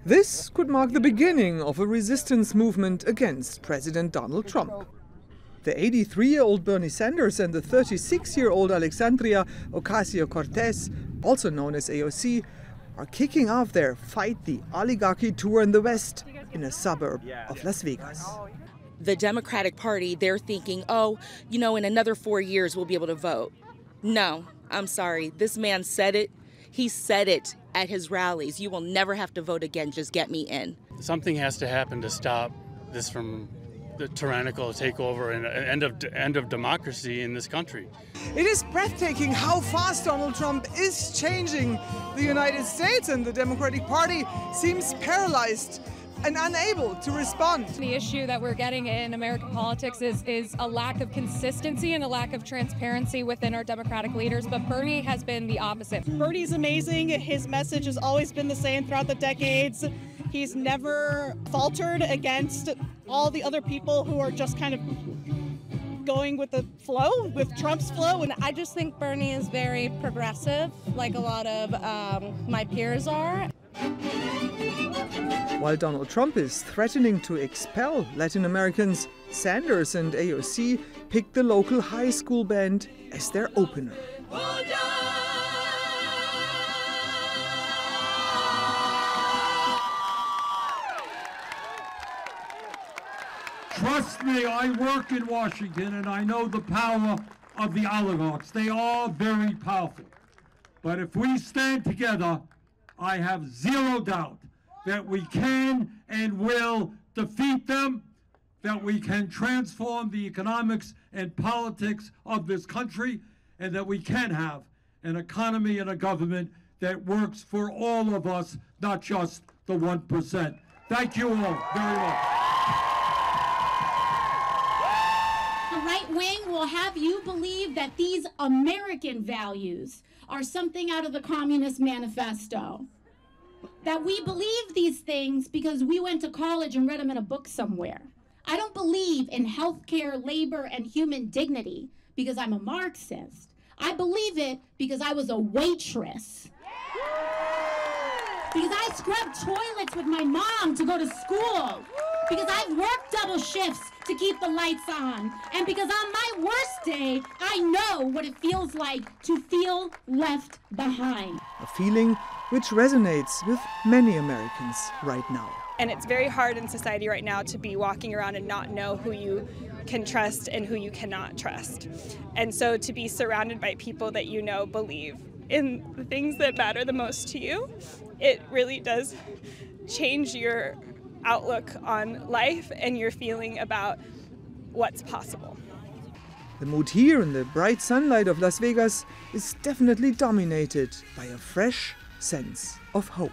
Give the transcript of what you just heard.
This could mark the beginning of a resistance movement against President Donald Trump. The 83-year-old Bernie Sanders and the 36-year-old Alexandria Ocasio-Cortez, also known as AOC, are kicking off their Fight the Oligarchy tour in the West in a suburb of Las Vegas. The Democratic Party, they're thinking, oh, you know, in another 4 years we'll be able to vote. No, I'm sorry. This man said it. He said it at his rallies. You will never have to vote again. Just get me in. Something has to happen to stop this from the tyrannical takeover and end of democracy in this country. It is breathtaking how fast Donald Trump is changing the United States, and the Democratic Party seems paralyzed and unable to respond. The issue that we're getting in American politics is a lack of consistency and a lack of transparency within our Democratic leaders, but Bernie has been the opposite. Bernie's amazing. His message has always been the same throughout the decades. He's never faltered against all the other people who are just kind of going with the flow, with Trump's flow. And I just think Bernie is very progressive, like a lot of my peers are. While Donald Trump is threatening to expel Latin Americans, Sanders and AOC picked the local high school band as their opener. Trust me, I work in Washington and I know the power of the oligarchs. They are very powerful. But if we stand together, I have zero doubt that we can and will defeat them, that we can transform the economics and politics of this country, and that we can have an economy and a government that works for all of us, not just the 1%. Thank you all very much. The right wing will have you believe that these American values are something out of the Communist Manifesto. That we believe these things because we went to college and read them in a book somewhere. I don't believe in healthcare, labor, and human dignity because I'm a Marxist. I believe it because I was a waitress. Because I scrubbed toilets with my mom to go to school. Because I've worked double shifts to keep the lights on. And because on my worst day, I know what it feels like to feel left behind. A feeling which resonates with many Americans right now. And it's very hard in society right now to be walking around and not know who you can trust and who you cannot trust. And so to be surrounded by people that you know believe in the things that matter the most to you, it really does change your outlook on life and your feeling about what's possible. The mood here in the bright sunlight of Las Vegas is definitely dominated by a fresh sense of hope.